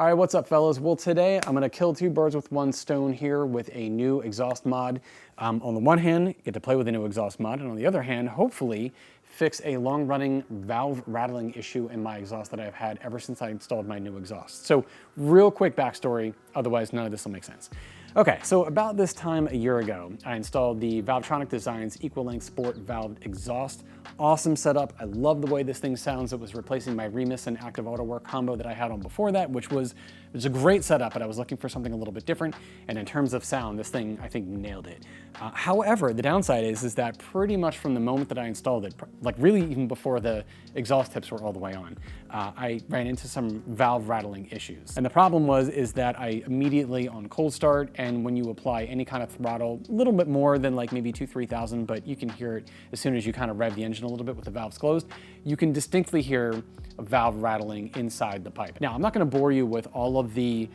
All right, what's up, fellas? Well, today I'm gonna kill two birds with one stone here with a new exhaust mod. On the one hand, get to play with a new exhaust mod, and on the other hand, hopefully fix a long-running valve rattling issue in my exhaust that I've had ever since I installed my new exhaust. So real quick backstory, otherwise none of this will make sense. Okay, so about this time a year ago, I installed the Valvetronic Designs Equal Length Sport Valve Exhaust. Awesome setup. I love the way this thing sounds. It was replacing my Remis and Active Auto Work combo that I had on before that, which was a great setup, but I was looking for something a little bit different. And in terms of sound, this thing, I think, nailed it. However, the downside is that pretty much from the moment that I installed it, like really even before the exhaust tips were all the way on, I ran into some valve rattling issues. And the problem is that I immediately on cold start, and when you apply any kind of throttle, a little bit more than like maybe 2,000-3,000, but you can hear it as soon as you kind of rev the engine a little bit with the valves closed, you can distinctly hear a valve rattling inside the pipe. Now, I'm not gonna bore you with all of the,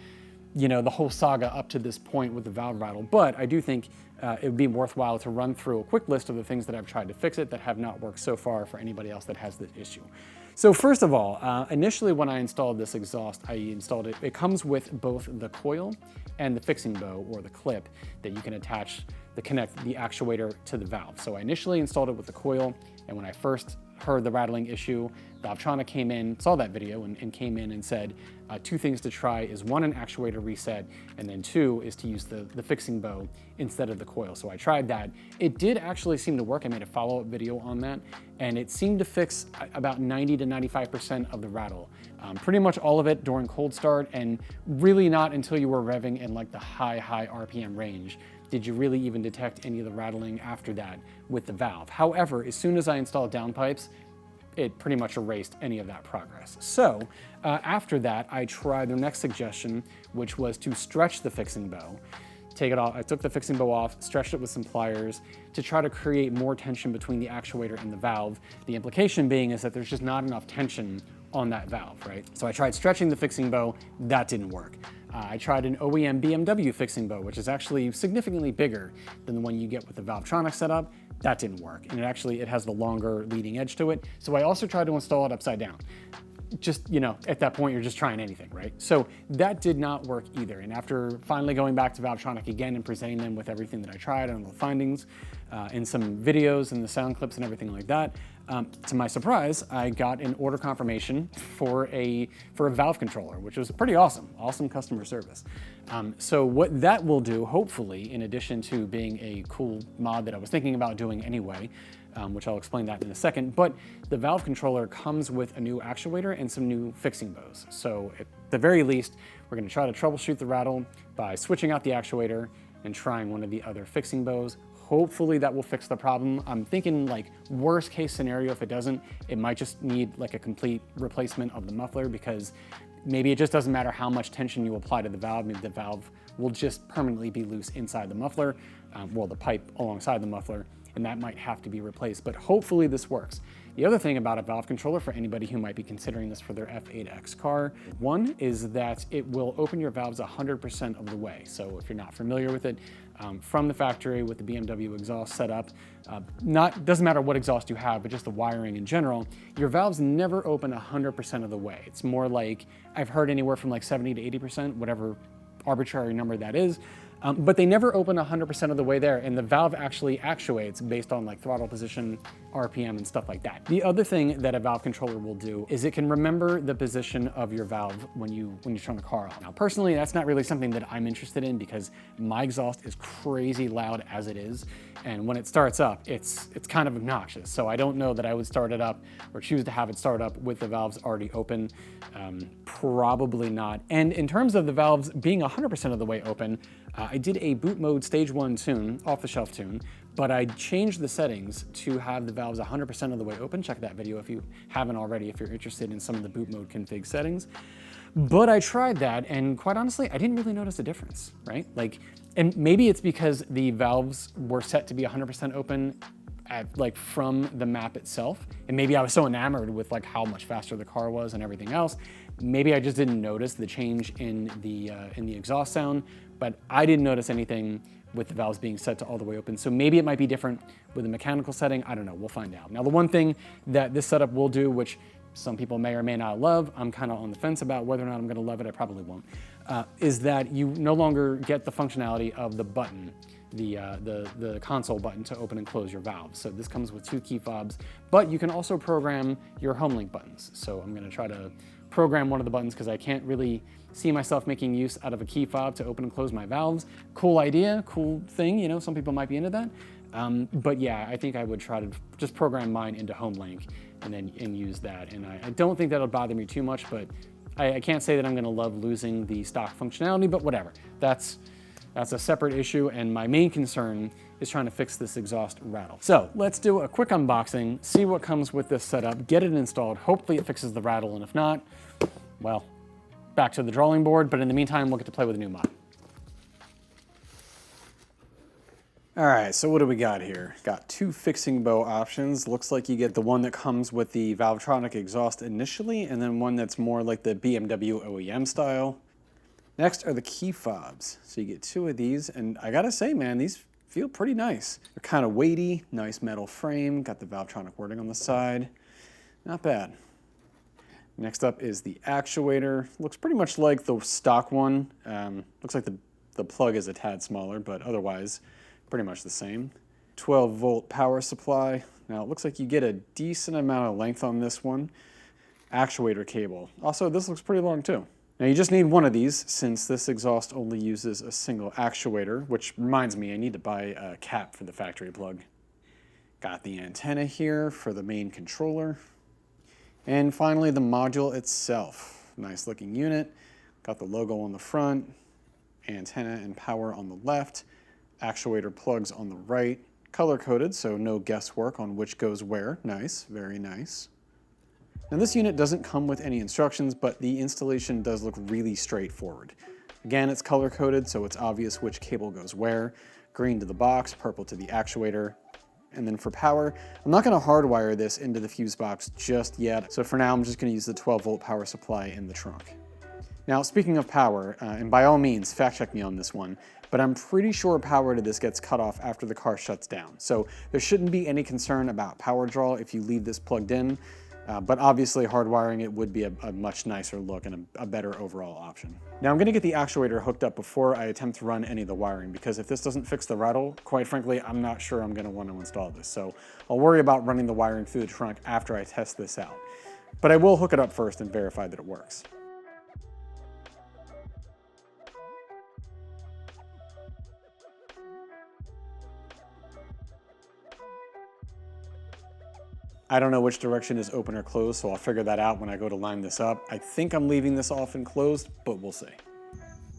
the whole saga up to this point with the valve rattle, but I do think it would be worthwhile to run through a quick list of the things that I've tried to fix it that have not worked so far for anybody else that has this issue. So first of all, initially when I installed this exhaust, it comes with both the coil and the fixing bow or the clip that you can attach to connect the actuator to the valve. So I initially installed it with the coil, and when I first heard the rattling issue, Valvetronic came in, saw that video, and came in and said two things to try is one, an actuator reset, and then two is to use the fixing bow instead of the coil. So I tried that. It did actually seem to work. I made a follow-up video on that, and it seemed to fix about 90 to 95% of the rattle. Pretty much all of it during cold start, and really not until you were revving in like the high RPM range did you really even detect any of the rattling after that with the valve. However, as soon as I installed downpipes, it pretty much erased any of that progress. So after that, I tried the next suggestion, which was to stretch the fixing bow. Take it off. I took the fixing bow off, stretched it with some pliers to try to create more tension between the actuator and the valve. The implication being is that there's just not enough tension on that valve, right? So I tried stretching the fixing bow, that didn't work. I tried an OEM BMW fixing bow, which is actually significantly bigger than the one you get with the Valvetronic setup. That didn't work, and it has the longer leading edge to it. So I also tried to install it upside down. Just, at that point, you're just trying anything, right? So that did not work either. And after finally going back to Valvetronic again and presenting them with everything that I tried and the findings and some videos and the sound clips and everything like that, to my surprise, I got an order confirmation for a valve controller, which was pretty awesome customer service. So what that will do, hopefully, in addition to being a cool mod that I was thinking about doing anyway, which I'll explain that in a second, but the valve controller comes with a new actuator and some new fixing bows. So at the very least, we're gonna try to troubleshoot the rattle by switching out the actuator and trying one of the other fixing bows. Hopefully that will fix the problem. I'm thinking like worst case scenario, if it doesn't, it might just need like a complete replacement of the muffler, because maybe it just doesn't matter how much tension you apply to the valve. Maybe the valve will just permanently be loose inside the muffler, well, the pipe alongside the muffler, and that might have to be replaced, but hopefully this works. The other thing about a valve controller for anybody who might be considering this for their F8X car, one is that it will open your valves 100% of the way. So if you're not familiar with it, from the factory with the BMW exhaust setup, doesn't matter what exhaust you have, but just the wiring in general, your valves never open 100% of the way. It's more like, I've heard anywhere from like 70 to 80%, whatever arbitrary number that is, but they never open 100% of the way there, and the valve actually actuates based on like throttle position, RPM, and stuff like that. The other thing that a valve controller will do is it can remember the position of your valve when you turn the car on. Now, personally, that's not really something that I'm interested in because my exhaust is crazy loud as it is, and when it starts up, it's kind of obnoxious. So I don't know that I would start it up or choose to have it start up with the valves already open. Probably not. And in terms of the valves being 100% of the way open, I did a boot mode stage 1 tune, off-the-shelf tune, but I changed the settings to have the valves 100% of the way open. Check that video if you haven't already, if you're interested in some of the boot mode config settings. But I tried that, and quite honestly, I didn't really notice a difference, right? And maybe it's because the valves were set to be 100% open from the map itself, and maybe I was so enamored with like how much faster the car was and everything else. Maybe I just didn't notice the change in the exhaust sound, but I didn't notice anything with the valves being set to all the way open. So maybe it might be different with a mechanical setting. I don't know, we'll find out. Now, the one thing that this setup will do, which some people may or may not love, I'm kind of on the fence about whether or not I'm going to love it, I probably won't, is that you no longer get the functionality of the button, the console button to open and close your valves. So this comes with 2 key fobs, but you can also program your home link buttons. So I'm going to try to program one of the buttons because I can't really see myself making use out of a key fob to open and close my valves. Cool idea, cool thing, you know, some people might be into that. But yeah, I think I would try to just program mine into home link and use that. And I don't think that'll bother me too much, but I can't say that I'm gonna love losing the stock functionality, but whatever. That's a separate issue, and my main concern is trying to fix this exhaust rattle. So let's do a quick unboxing, see what comes with this setup, get it installed. Hopefully it fixes the rattle, and if not, well, back to the drawing board, but in the meantime, we'll get to play with a new mod. All right, so what do we got here? Got 2 fixing bow options. Looks like you get the one that comes with the Valvetronic exhaust initially, and then one that's more like the BMW OEM style. Next are the key fobs. So you get 2 of these, and I gotta say, man, these feel pretty nice. They're kind of weighty, nice metal frame, got the Valvetronic wording on the side. Not bad. Next up is the actuator. Looks pretty much like the stock one. Looks like the plug is a tad smaller, but otherwise pretty much the same. 12-volt power supply. Now it looks like you get a decent amount of length on this one. Actuator cable. Also, this looks pretty long too. Now you just need one of these since this exhaust only uses a single actuator, which reminds me I need to buy a cap for the factory plug. Got the antenna here for the main controller. And finally the module itself. Nice looking unit. Got the logo on the front, antenna and power on the left, actuator plugs on the right, color coded so no guesswork on which goes where. Nice, very nice. Now this unit doesn't come with any instructions, but the installation does look really straightforward. Again, it's color coded, so it's obvious which cable goes where. Green to the box, purple to the actuator. And then for power, I'm not gonna hardwire this into the fuse box just yet. So for now, I'm just gonna use the 12-volt power supply in the trunk. Now, speaking of power, and by all means, fact check me on this one, but I'm pretty sure power to this gets cut off after the car shuts down. So there shouldn't be any concern about power draw if you leave this plugged in. But obviously hardwiring it would be a much nicer look and a better overall option. Now I'm gonna get the actuator hooked up before I attempt to run any of the wiring, because if this doesn't fix the rattle, quite frankly, I'm not sure I'm gonna want to install this. So I'll worry about running the wiring through the trunk after I test this out. But I will hook it up first and verify that it works. I don't know which direction is open or closed, so I'll figure that out when I go to line this up. I think I'm leaving this off and closed, but we'll see.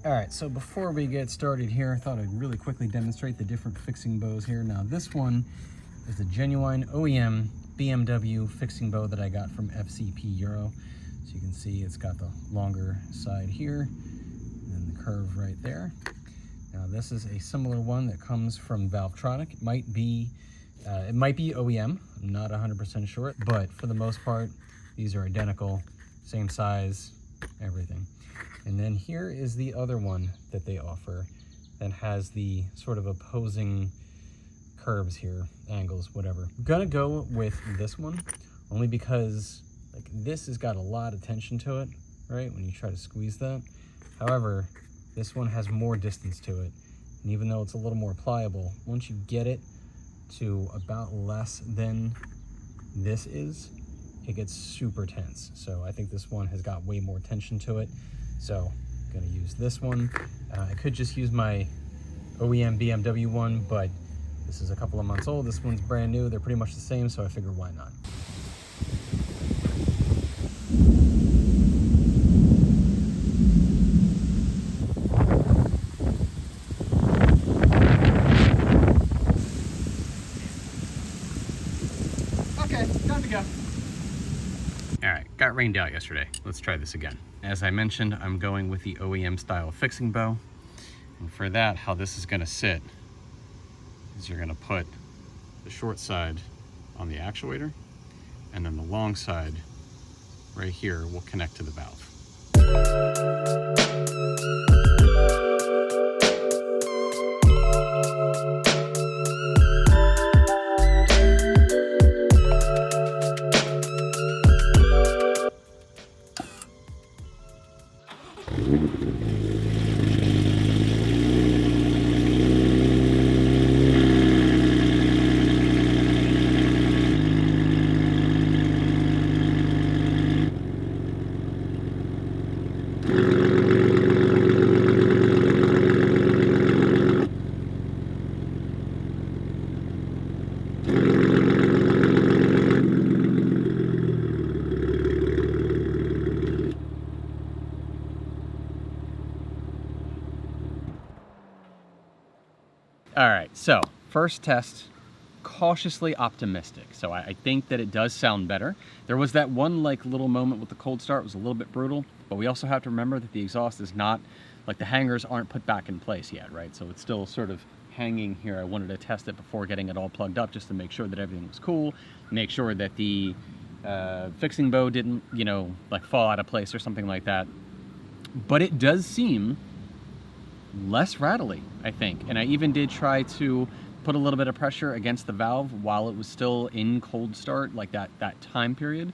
All right, so before we get started here, I thought I'd really quickly demonstrate the different fixing bows here. Now this one is the genuine OEM BMW fixing bow that I got from FCP Euro. So you can see it's got the longer side here, and then the curve right there. Now this is a similar one that comes from Valvetronic. It might be OEM, I'm not 100% sure, but for the most part, these are identical, same size, everything. And then here is the other one that they offer that has the sort of opposing curves here, angles, whatever. I'm gonna go with this one, only because like this has got a lot of tension to it, right, when you try to squeeze that. However, this one has more distance to it, and even though it's a little more pliable, once you get it to about less than this is, it gets super tense. So I think this one has got way more tension to it. So I'm gonna use this one. I could just use my OEM BMW one, but this is a couple of months old. This one's brand new. They're pretty much the same, so I figure why not? All right, got rained out yesterday. Let's try this again. As I mentioned, I'm going with the OEM style fixing bow. And for that, how this is gonna sit is you're gonna put the short side on the actuator, and then the long side right here will connect to the valve. All right, so first test, cautiously optimistic. So I think that it does sound better. There was that one like little moment with the cold start, it was a little bit brutal, but we also have to remember that the exhaust is not, like the hangers aren't put back in place yet, right? So it's still sort of hanging here. I wanted to test it before getting it all plugged up just to make sure that everything was cool, make sure that the fixing bow didn't, you know, like fall out of place or something like that. But it does seem less rattly, I think. And I even did try to put a little bit of pressure against the valve while it was still in cold start, like that time period,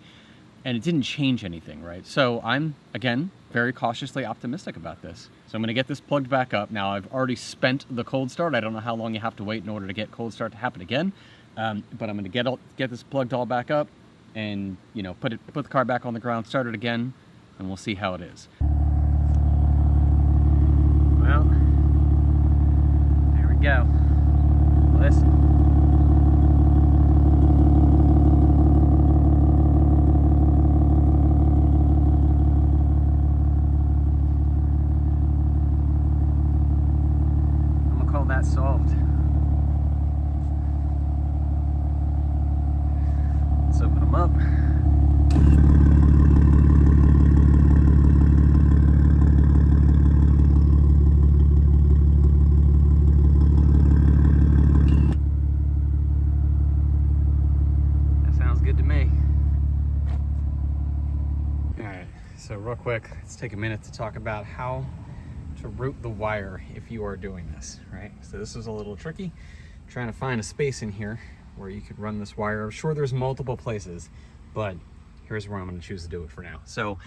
and it didn't change anything, right? So I'm, again, very cautiously optimistic about this. So I'm gonna get this plugged back up. Now I've already spent the cold start. I don't know how long you have to wait in order to get cold start to happen again, but I'm gonna get this plugged all back up and, you know, put the car back on the ground, start it again, and we'll see how it is. Well, there we go. Listen. I'm gonna call that solved. Let's open them up. So real quick, let's take a minute to talk about how to route the wire if you are doing this, right? So this is a little tricky, trying to find a space in here where you could run this wire. I'm sure there's multiple places, but here's where I'm gonna choose to do it for now. So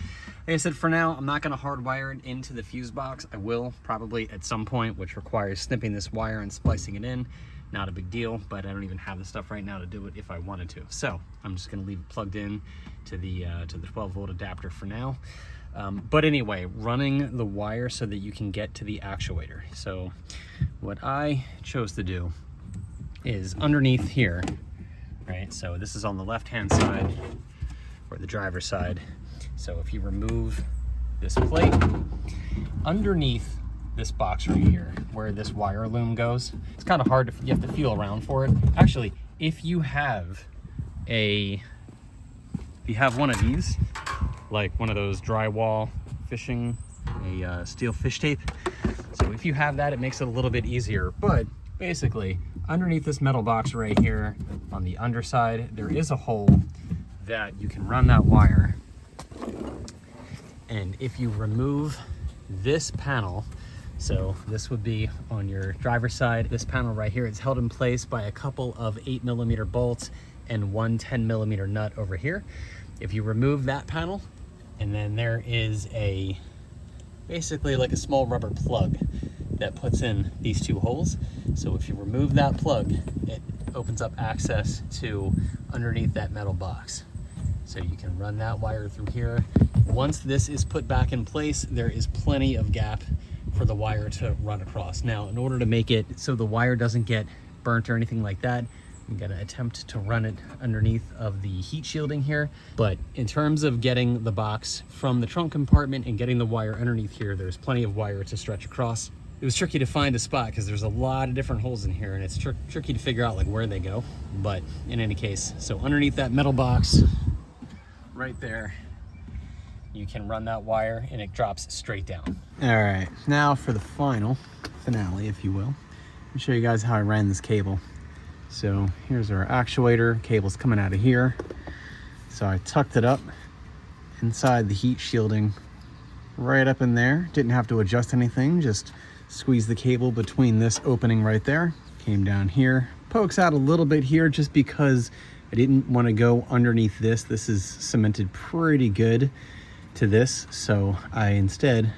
like I said, for now, I'm not gonna hardwire it into the fuse box. I will probably at some point, which requires snipping this wire and splicing it in. Not a big deal, but I don't even have the stuff right now to do it if I wanted to. So I'm just gonna leave it plugged in to the 12-volt adapter for now. But anyway, running the wire so that you can get to the actuator. So what I chose to do is underneath here, right? So this is on the left-hand side or the driver's side. So if you remove this plate, underneath this box right here where this wire loom goes, it's kind of hard to, you have to feel around for it. Actually, if you have one of these, like one of those drywall fishing, a steel fish tape. So if you have that, it makes it a little bit easier. But basically, underneath this metal box right here on the underside, there is a hole that you can run that wire. And if you remove this panel, so this would be on your driver's side, this panel right here, it's held in place by a couple of 8mm bolts and one 10mm nut over here. If you remove that panel, and then there is basically like a small rubber plug that puts in these two holes. So if you remove that plug, it opens up access to underneath that metal box. So you can run that wire through here. Once this is put back in place, there is plenty of gap for the wire to run across. Now, in order to make it so the wire doesn't get burnt or anything like that, I'm gonna attempt to run it underneath of the heat shielding here. But in terms of getting the box from the trunk compartment and getting the wire underneath here, there's plenty of wire to stretch across. It was tricky to find a spot because there's a lot of different holes in here and it's tricky to figure out like where they go. But in any case, so underneath that metal box right there, you can run that wire and it drops straight down. All right, now for the finale, if you will. Let me show you guys how I ran this cable. So here's our actuator, cable's coming out of here. So I tucked it up inside the heat shielding right up in there. Didn't have to adjust anything, just squeeze the cable between this opening right there. Came down here, pokes out a little bit here just because I didn't want to go underneath this. This is cemented pretty good to this. So I instead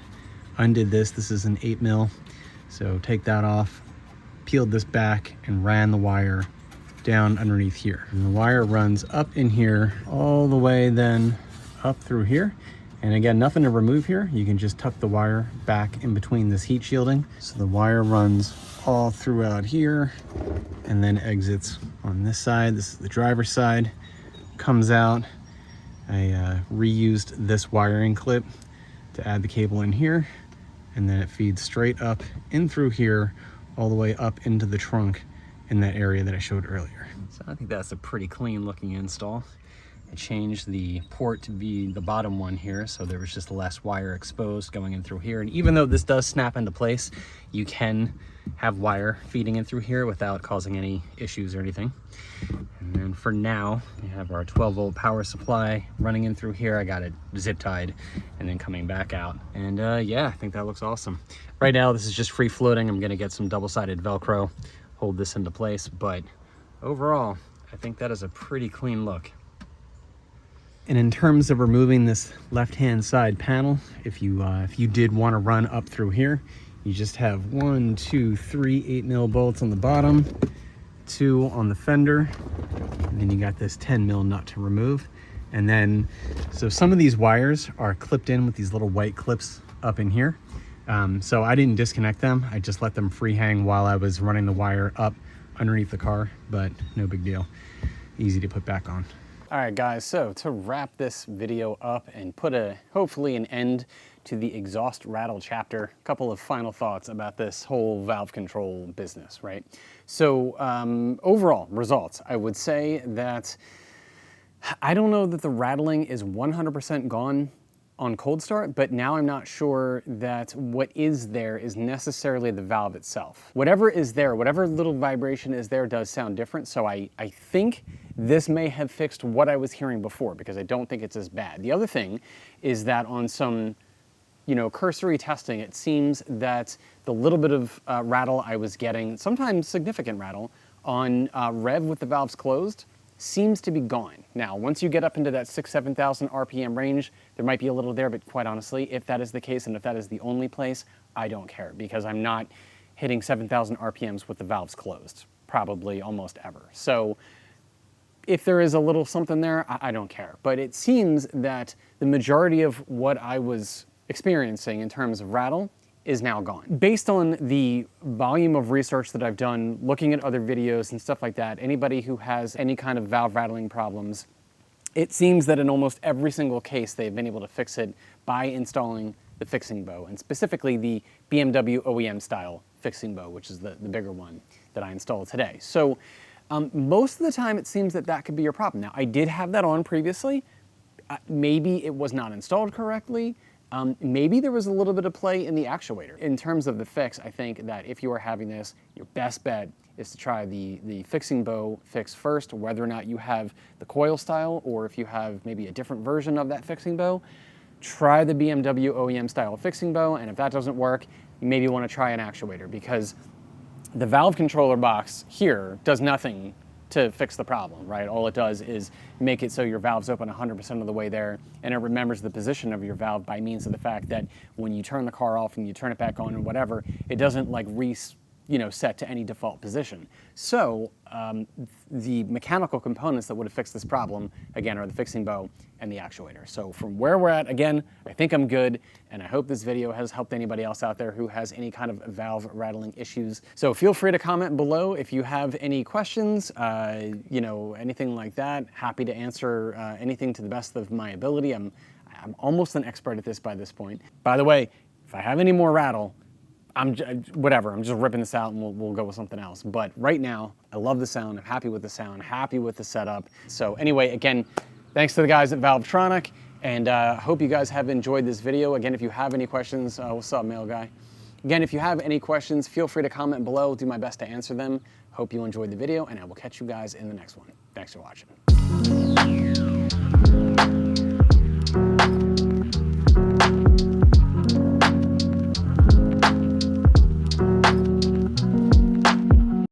undid this. This is an 8mm. So take that off, peeled this back and ran the wire down underneath here. And the wire runs up in here all the way then up through here. And again, nothing to remove here. You can just tuck the wire back in between this heat shielding. So the wire runs all throughout here and then exits on this side. This is the driver's side, comes out. I reused this wiring clip to add the cable in here, and then it feeds straight up in through here all the way up into the trunk in that area that I showed earlier. So I think that's a pretty clean looking install. I changed the port to be the bottom one here, so there was just less wire exposed going in through here. And even though this does snap into place, you can have wire feeding in through here without causing any issues or anything. And then for now, we have our 12-volt power supply running in through here. I got it zip tied and then coming back out. And yeah, I think that looks awesome. Right now, this is just free floating. I'm gonna get some double-sided Velcro, hold this into place, but overall, I think that is a pretty clean look. And in terms of removing this left-hand side panel, if you did want to run up through here, you just have 1, 2, 3 8mm bolts on the bottom, 2 on the fender, and then you got this 10mm nut to remove. And then, so some of these wires are clipped in with these little white clips up in here. So I didn't disconnect them. I just let them free hang while I was running the wire up underneath the car, but no big deal. Easy to put back on. All right, guys, so to wrap this video up and put hopefully an end to the exhaust rattle chapter, a couple of final thoughts about this whole valve control business, right? So overall results, I would say that I don't know that the rattling is 100% gone on cold start, but now I'm not sure that what is there is necessarily the valve itself. Whatever is there, whatever little vibration is there does sound different, so I think this may have fixed what I was hearing before, because I don't think it's as bad. The other thing is that on some, cursory testing, it seems that the little bit of rattle I was getting, sometimes significant rattle, on rev with the valves closed, seems to be gone. Now, once you get up into that 6,000–7,000 RPM range, there might be a little there, but quite honestly, if that is the case and if that is the only place, I don't care, because I'm not hitting 7,000 RPMs with the valves closed, probably almost ever. So if there is a little something there, I don't care. But it seems that the majority of what I was experiencing in terms of rattle is now gone. Based on the volume of research that I've done, looking at other videos and stuff like that, anybody who has any kind of valve rattling problems, it seems that in almost every single case they've been able to fix it by installing the fixing bow, and specifically the BMW OEM style fixing bow, which is the bigger one that I installed today. So most of the time it seems that that could be your problem. Now, I did have that on previously. Maybe it was not installed correctly. Maybe there was a little bit of play in the actuator. In terms of the fix, I think that if you are having this, your best bet is to try the fixing bow fix first, whether or not you have the coil style or if you have maybe a different version of that fixing bow. Try the BMW OEM style fixing bow, and if that doesn't work, you maybe want to try an actuator, because the valve controller box here does nothing to fix the problem, right? All it does is make it so your valve's open 100% of the way there, and it remembers the position of your valve by means of the fact that when you turn the car off and you turn it back on and whatever, it doesn't like set to any default position. So the mechanical components that would have fixed this problem, again, are the fixing bow and the actuator. So from where we're at, again, I think I'm good, and I hope this video has helped anybody else out there who has any kind of valve rattling issues. So feel free to comment below if you have any questions, anything like that. Happy to answer anything to the best of my ability. I'm almost an expert at this by this point. By the way, if I have any more rattle, I'm just ripping this out and we'll go with something else. But right now, I love the sound, I'm happy with the sound, happy with the setup. So anyway, again, thanks to the guys at Valvetronic, and hope you guys have enjoyed this video. Again, if you have any questions, what's up, mail guy? Again, if you have any questions, feel free to comment below. I'll do my best to answer them. Hope you enjoyed the video, and I will catch you guys in the next one. Thanks for watching.